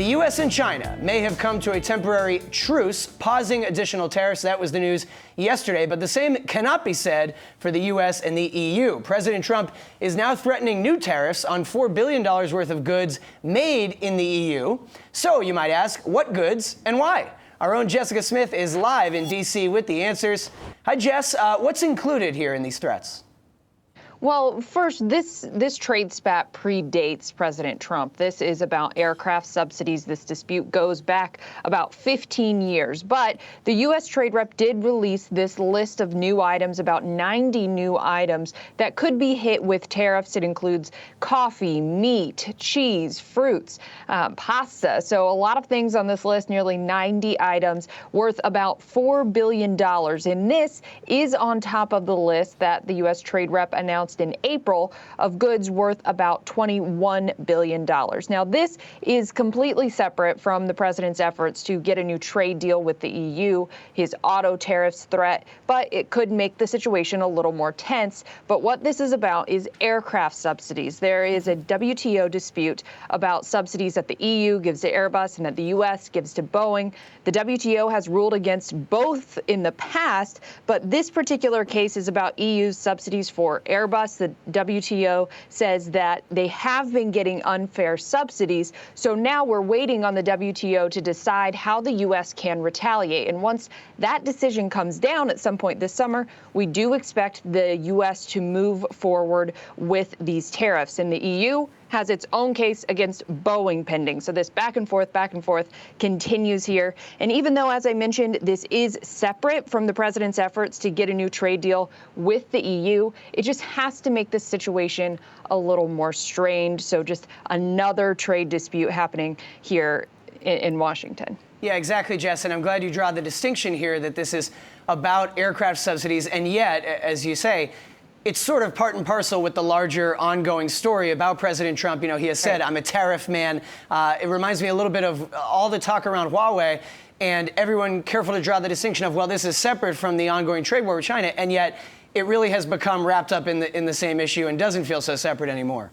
The U.S. and China may have come to a temporary truce, pausing additional tariffs. That was the news yesterday. But the same cannot be said for the U.S. and the EU. President Trump is now threatening new tariffs on $4 billion worth of goods made in the EU. So you might ask, what goods and why? Our own Jessica Smith is live in D.C. with the answers. Hi, Jess. What's included here in these threats? Well, first, this trade spat predates President Trump. This is about aircraft subsidies. This dispute goes back about 15 years. But the U.S. trade rep did release this list of new items, about 90 new items that could be hit with tariffs. It includes coffee, meat, cheese, fruits, pasta. So a lot of things on this list, nearly 90 items worth about $4 billion. And this is on top of the list that the U.S. trade rep announced in April of goods worth about $21 billion. Now, this is completely separate from the president's efforts to get a new trade deal with the EU, his auto tariffs threat, but it could make the situation a little more tense. But what this is about is aircraft subsidies. There is a WTO dispute about subsidies that the EU gives to Airbus and that the U.S. gives to Boeing. The WTO has ruled against both in the past, but this particular case is about EU's subsidies for Airbus. The WTO says that they have been getting unfair subsidies. So now we're waiting on the WTO to decide how the U.S. can retaliate. And once that decision comes down at some point this summer, we do expect the U.S. to move forward with these tariffs. And the EU has its own case against Boeing pending. So this back and forth continues here. And even though, as I mentioned, this is separate from the president's efforts to get a new trade deal with the EU, it just has to make this situation a little more strained. So just another trade dispute happening here in Washington. Yeah, exactly, Jess. And I'm glad you draw the distinction here that this is about aircraft subsidies. And yet, as you say, it's sort of part and parcel with the larger ongoing story about President Trump. You know, he has said, I'm a tariff man. It reminds me a little bit of all the talk around Huawei and everyone careful to draw the distinction of, well, this is separate from the ongoing trade war with China. And yet it really has become wrapped up in the same issue and doesn't feel so separate anymore.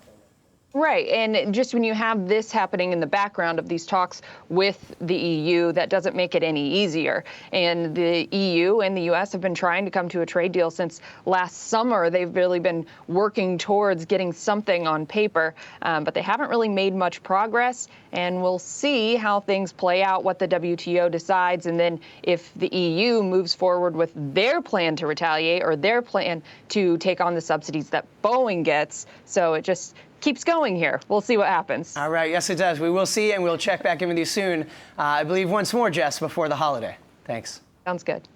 Right. And just when you have this happening in the background of these talks with the EU, that doesn't make it any easier. And the EU and the U.S. have been trying to come to a trade deal since last summer. They've really been working towards getting something on paper, but they haven't really made much progress. And we'll see how things play out, what the WTO decides, and then if the EU moves forward with their plan to retaliate or their plan to take on the subsidies that Boeing gets. So it just keeps going here. We'll see what happens. All right. Yes, it does. We will see, and we'll check back in with you soon. I believe once more, Jess, before the holiday. Thanks. Sounds good.